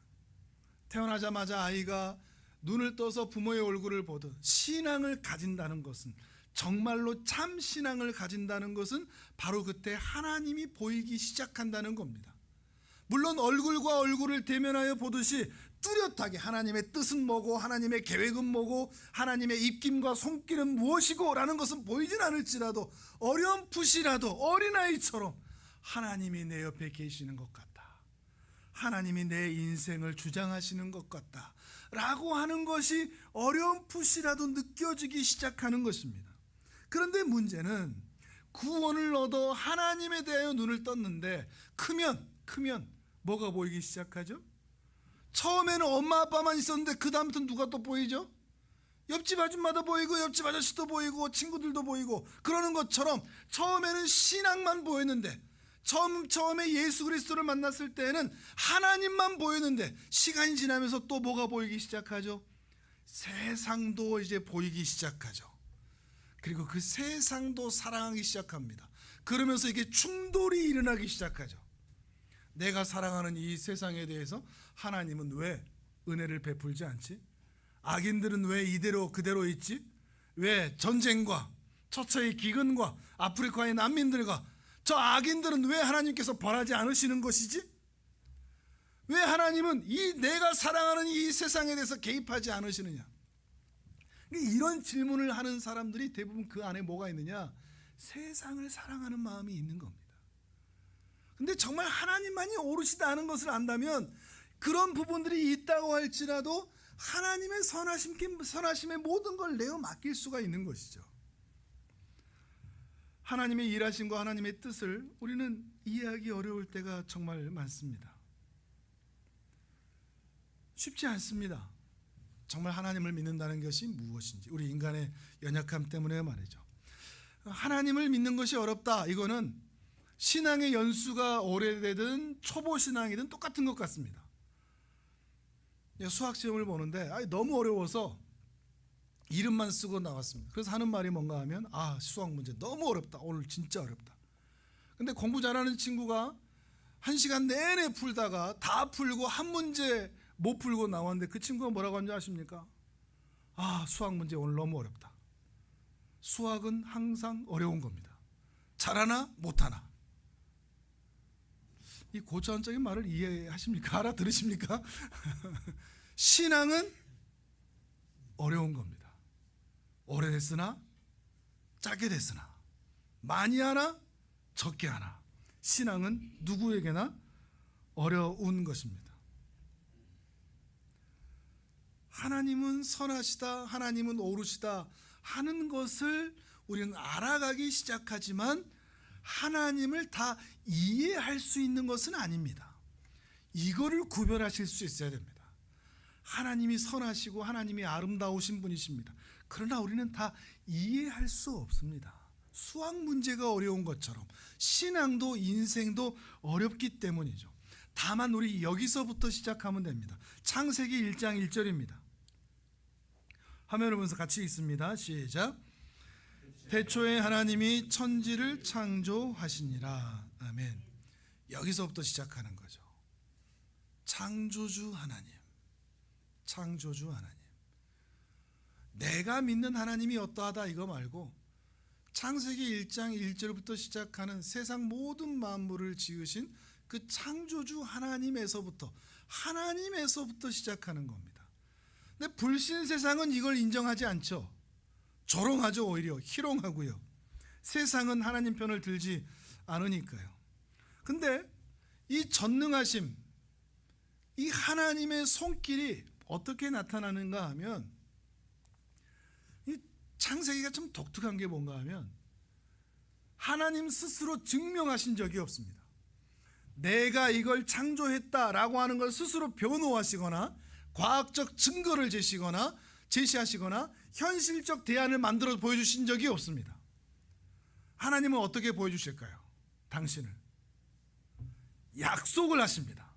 태어나자마자 아이가 눈을 떠서 부모의 얼굴을 보듯 신앙을 가진다는 것은, 정말로 참 신앙을 가진다는 것은 바로 그때 하나님이 보이기 시작한다는 겁니다. 물론 얼굴과 얼굴을 대면하여 보듯이 뚜렷하게 하나님의 뜻은 뭐고 하나님의 계획은 뭐고 하나님의 입김과 손길은 무엇이고 라는 것은 보이진 않을지라도 어렴풋이라도 어린아이처럼 하나님이 내 옆에 계시는 것 같다, 하나님이 내 인생을 주장하시는 것 같다 라고 하는 것이 어렴풋이라도 느껴지기 시작하는 것입니다. 그런데 문제는 구원을 얻어 하나님에 대하여 눈을 떴는데 크면 뭐가 보이기 시작하죠? 처음에는 엄마 아빠만 있었는데 그 다음부터 누가 또 보이죠? 옆집 아줌마도 보이고 옆집 아저씨도 보이고 친구들도 보이고 그러는 것처럼 처음에는 신앙만 보였는데, 처음에 예수 그리스도를 만났을 때는 하나님만 보였는데 시간이 지나면서 또 뭐가 보이기 시작하죠? 세상도 이제 보이기 시작하죠. 그리고 그 세상도 사랑하기 시작합니다. 그러면서 이게 충돌이 일어나기 시작하죠. 내가 사랑하는 이 세상에 대해서 하나님은 왜 은혜를 베풀지 않지? 악인들은 왜 이대로 그대로 있지? 왜 전쟁과 처처의 기근과 아프리카의 난민들과 저 악인들은 왜 하나님께서 벌하지 않으시는 것이지? 왜 하나님은 이 내가 사랑하는 이 세상에 대해서 개입하지 않으시느냐? 이런 질문을 하는 사람들이 대부분 그 안에 뭐가 있느냐? 세상을 사랑하는 마음이 있는 겁니다. 근데 정말 하나님만이 오르시다 하는 것을 안다면 그런 부분들이 있다고 할지라도 하나님의 선하심의 모든 걸 내어 맡길 수가 있는 것이죠. 하나님의 일하심과 하나님의 뜻을 우리는 이해하기 어려울 때가 정말 많습니다. 쉽지 않습니다. 정말 하나님을 믿는다는 것이 무엇인지, 우리 인간의 연약함 때문에 말이죠. 하나님을 믿는 것이 어렵다, 이거는 신앙의 연수가 오래되든 초보 신앙이든 똑같은 것 같습니다. 수학 시험을 보는데 너무 어려워서 이름만 쓰고 나왔습니다. 그래서 하는 말이 뭔가 하면 수학 문제 너무 어렵다, 오늘 진짜 어렵다. 근데 공부 잘하는 친구가 1시간 내내 풀다가 다 풀고 한 문제 못 풀고 나왔는데 그 친구가 뭐라고 하는지 아십니까? 수학 문제 오늘 너무 어렵다. 수학은 항상 어려운 겁니다. 잘하나 못하나. 이 고차원적인 말을 이해하십니까? 알아들으십니까? 신앙은 어려운 겁니다. 오래됐으나 짧게 됐으나 많이 하나 적게 하나 신앙은 누구에게나 어려운 것입니다. 하나님은 선하시다, 하나님은 옳으시다 하는 것을 우리는 알아가기 시작하지만 하나님을 다 이해할 수 있는 것은 아닙니다. 이거를 구별하실 수 있어야 됩니다. 하나님이 선하시고 하나님이 아름다우신 분이십니다. 그러나 우리는 다 이해할 수 없습니다. 수학 문제가 어려운 것처럼 신앙도 인생도 어렵기 때문이죠. 다만 우리 여기서부터 시작하면 됩니다. 창세기 1장 1절입니다. 화면을 보면서 같이 읽습니다. 시작. 태초에 하나님이 천지를 창조하시니라. 아멘. 여기서부터 시작하는 거죠. 창조주 하나님, 창조주 하나님. 내가 믿는 하나님이 어떠하다 이거 말고 창세기 1장 1절부터 시작하는 세상 모든 만물을 지으신 그 창조주 하나님에서부터 시작하는 겁니다. 근데 불신 세상은 이걸 인정하지 않죠. 조롱하죠. 오히려 희롱하고요. 세상은 하나님 편을 들지 않으니까요. 근데 이 전능하심, 이 하나님의 손길이 어떻게 나타나는가 하면 이 창세기가 좀 독특한 게 뭔가 하면 하나님 스스로 증명하신 적이 없습니다. 내가 이걸 창조했다라고 하는 걸 스스로 변호하시거나 과학적 증거를 제시하시거나 현실적 대안을 만들어 보여주신 적이 없습니다. 하나님은 어떻게 보여주실까요? 당신을 약속을 하십니다.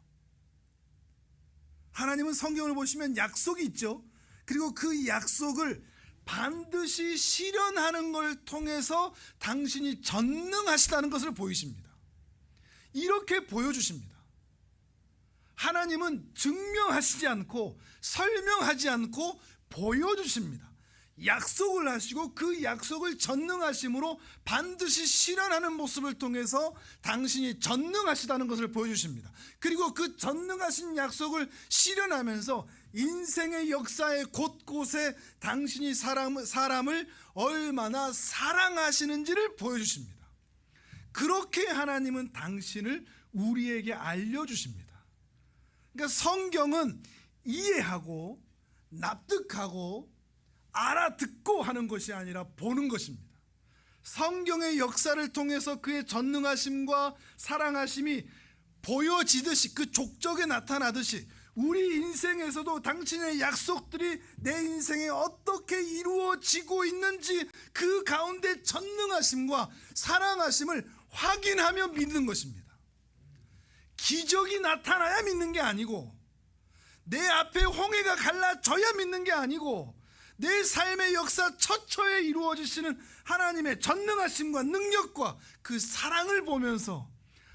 하나님은 성경을 보시면 약속이 있죠. 그리고 그 약속을 반드시 실현하는 걸 통해서 당신이 전능하시다는 것을 보이십니다. 이렇게 보여주십니다. 하나님은 증명하시지 않고 설명하지 않고 보여주십니다. 약속을 하시고 그 약속을 전능하심으로 반드시 실현하는 모습을 통해서 당신이 전능하시다는 것을 보여주십니다. 그리고 그 전능하신 약속을 실현하면서 인생의 역사의 곳곳에 당신이 사람을 얼마나 사랑하시는지를 보여주십니다. 그렇게 하나님은 당신을 우리에게 알려주십니다. 그러니까 성경은 이해하고 납득하고 알아듣고 하는 것이 아니라 보는 것입니다. 성경의 역사를 통해서 그의 전능하심과 사랑하심이 보여지듯이, 그 족적에 나타나듯이 우리 인생에서도 당신의 약속들이 내 인생에 어떻게 이루어지고 있는지 그 가운데 전능하심과 사랑하심을 확인하며 믿는 것입니다. 기적이 나타나야 믿는 게 아니고, 내 앞에 홍해가 갈라져야 믿는 게 아니고, 내 삶의 역사 처처에 이루어지시는 하나님의 전능하심과 능력과 그 사랑을 보면서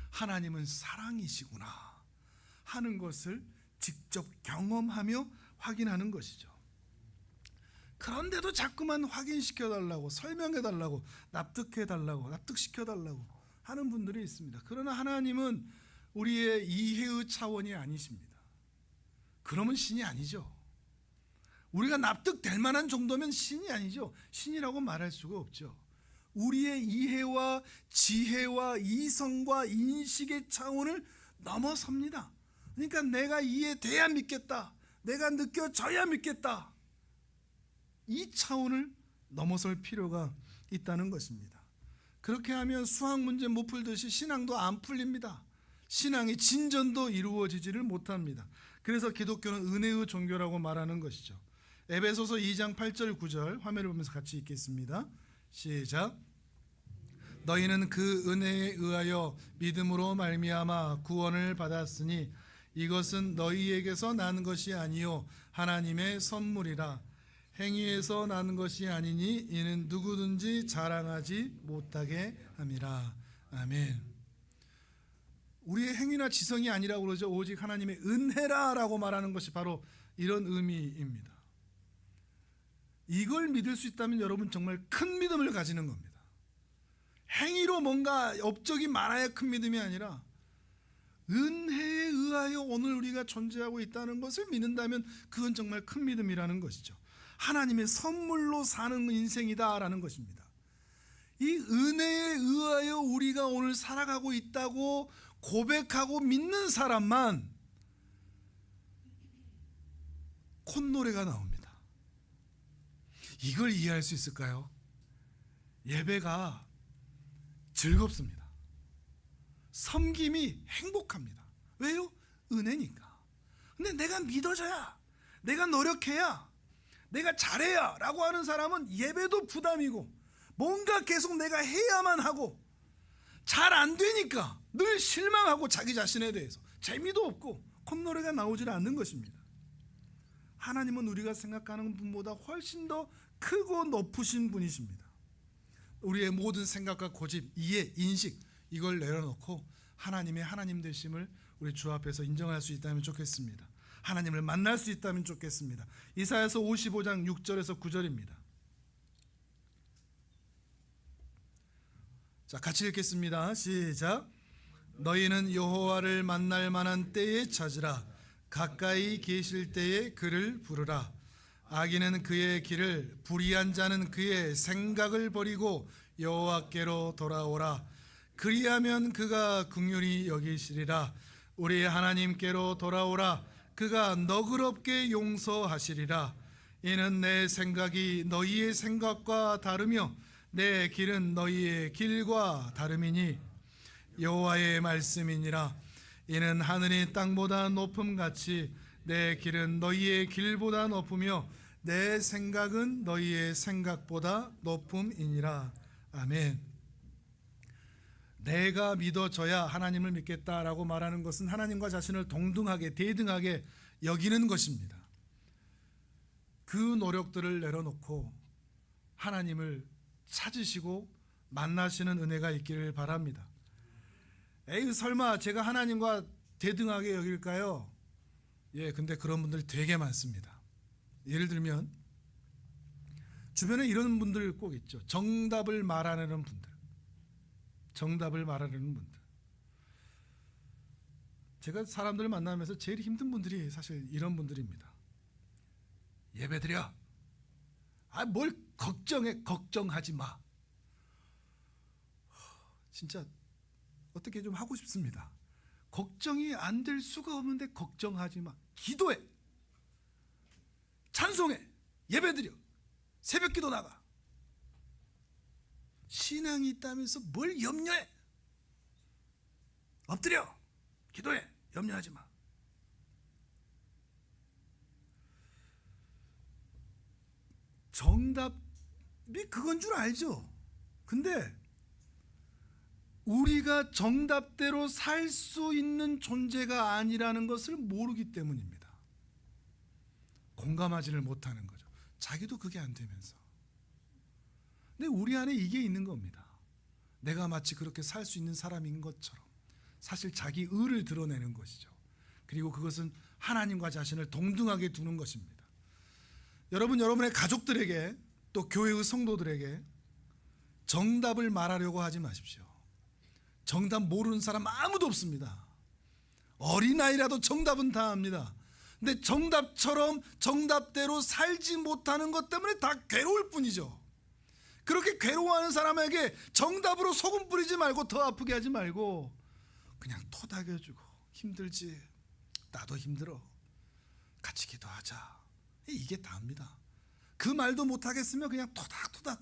하나님은 사랑이시구나 하는 것을 직접 경험하며 확인하는 것이죠. 그런데도 자꾸만 확인시켜달라고, 설명해달라고, 납득시켜달라고 하는 분들이 있습니다. 그러나 하나님은 우리의 이해의 차원이 아니십니다. 그러면 신이 아니죠. 우리가 납득될 만한 정도면 신이 아니죠. 신이라고 말할 수가 없죠. 우리의 이해와 지혜와 이성과 인식의 차원을 넘어섭니다. 그러니까 내가 이해돼야 믿겠다, 내가 느껴져야 믿겠다, 이 차원을 넘어설 필요가 있다는 것입니다. 그렇게 하면 수학 문제 못 풀듯이 신앙도 안 풀립니다. 신앙의 진전도 이루어지지를 못합니다. 그래서 기독교는 은혜의 종교라고 말하는 것이죠. 에베소서 2장 8절 9절 화면을 보면서 같이 읽겠습니다. 시작. 너희는 그 은혜에 의하여 믿음으로 말미암아 구원을 받았으니 이것은 너희에게서 난 것이 아니요 하나님의 선물이라. 행위에서 나는 것이 아니니 이는 누구든지 자랑하지 못하게 함이라. 아멘. 우리의 행위나 지성이 아니라고 그러죠. 오직 하나님의 은혜라라고 말하는 것이 바로 이런 의미입니다. 이걸 믿을 수 있다면 여러분 정말 큰 믿음을 가지는 겁니다. 행위로 뭔가 업적이 많아야 큰 믿음이 아니라 은혜에 의하여 오늘 우리가 존재하고 있다는 것을 믿는다면 그건 정말 큰 믿음이라는 것이죠. 하나님의 선물로 사는 인생이다라는 것입니다. 이 은혜에 의하여 우리가 오늘 살아가고 있다고 고백하고 믿는 사람만 콧노래가 나옵니다. 이걸 이해할 수 있을까요? 예배가 즐겁습니다. 섬김이 행복합니다. 왜요? 은혜니까. 근데 내가 믿어져야, 내가 노력해야, 내가 잘해야 라고 하는 사람은 예배도 부담이고 뭔가 계속 내가 해야만 하고 잘 안 되니까 늘 실망하고 자기 자신에 대해서 재미도 없고 콧노래가 나오질 않는 것입니다. 하나님은 우리가 생각하는 분보다 훨씬 더 크고 높으신 분이십니다. 우리의 모든 생각과 고집, 이해, 인식 이걸 내려놓고 하나님의 하나님 되심을 우리 주 앞에서 인정할 수 있다면 좋겠습니다. 하나님을 만날 수 있다면 좋겠습니다. 이사야서 55장 6절에서 9절입니다. 자, 같이 읽겠습니다. 시작. 너희는 여호와를 만날 만한 때에 찾으라. 가까이 계실 때에 그를 부르라. 악인은 그의 길을, 불의한 자는 그의 생각을 버리고 여호와께로 돌아오라. 그리하면 그가 긍휼히 여기시리라. 우리 하나님께로 돌아오라. 그가 너그럽게 용서하시리라. 이는 내 생각이 너희의 생각과 다르며 내 길은 너희의 길과 다름이니 여호와의 말씀이니라. 이는 하늘이 땅보다 높음같이 내 길은 너희의 길보다 높으며 내 생각은 너희의 생각보다 높음이니라. 아멘. 내가 믿어져야 하나님을 믿겠다라고 말하는 것은 하나님과 자신을 동등하게, 대등하게 여기는 것입니다. 그 노력들을 내려놓고 하나님을 찾으시고 만나시는 은혜가 있기를 바랍니다. 에이, 설마 제가 하나님과 대등하게 여길까요? 예, 근데 그런 분들 되게 많습니다. 예를 들면 주변에 이런 분들 꼭 있죠. 정답을 말하는 분들. 정답을 말하는 분들. 제가 사람들을 만나면서 제일 힘든 분들이 사실 이런 분들입니다. 예배드려. 뭘 걱정해. 걱정하지 마. 진짜 어떻게 좀 하고 싶습니다. 걱정이 안 될 수가 없는데 걱정하지 마. 기도해. 찬송해. 예배드려. 새벽기도 나가. 신앙이 있다면서 뭘 염려해. 엎드려. 기도해. 염려하지 마. 정답이 그건 줄 알죠. 근데 우리가 정답대로 살 수 있는 존재가 아니라는 것을 모르기 때문입니다. 공감하지를 못하는 거죠. 자기도 그게 안 되면서. 근데 우리 안에 이게 있는 겁니다. 내가 마치 그렇게 살 수 있는 사람인 것처럼 사실 자기 의를 드러내는 것이죠. 그리고 그것은 하나님과 자신을 동등하게 두는 것입니다. 여러분, 여러분의 가족들에게 또 교회의 성도들에게 정답을 말하려고 하지 마십시오. 정답 모르는 사람 아무도 없습니다. 어린아이라도 정답은 다 압니다. 근데 정답처럼 정답대로 살지 못하는 것 때문에 다 괴로울 뿐이죠. 그렇게 괴로워하는 사람에게 정답으로 소금 뿌리지 말고 더 아프게 하지 말고 그냥 토닥여주고 힘들지? 나도 힘들어. 같이 기도하자. 이게 다입니다. 그 말도 못하겠으면 그냥 토닥토닥.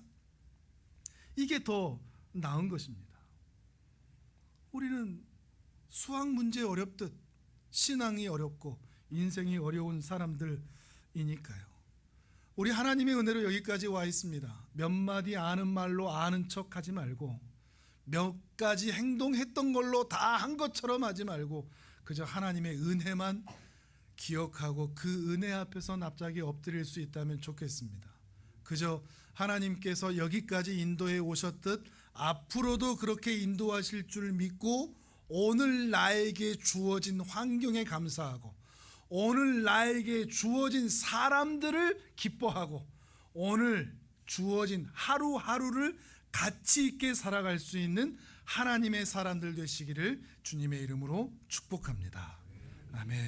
이게 더 나은 것입니다. 우리는 수학 문제 어렵듯 신앙이 어렵고 인생이 어려운 사람들이니까요. 우리 하나님의 은혜로 여기까지 와 있습니다. 몇 마디 아는 말로 아는 척하지 말고 몇 가지 행동했던 걸로 다 한 것처럼 하지 말고 그저 하나님의 은혜만 기억하고 그 은혜 앞에서 납작이 엎드릴 수 있다면 좋겠습니다. 그저 하나님께서 여기까지 인도해 오셨듯 앞으로도 그렇게 인도하실 줄 믿고 오늘 나에게 주어진 환경에 감사하고 오늘 나에게 주어진 사람들을 기뻐하고 오늘 주어진 하루하루를 가치 있게 살아갈 수 있는 하나님의 사람들 되시기를 주님의 이름으로 축복합니다. 아멘.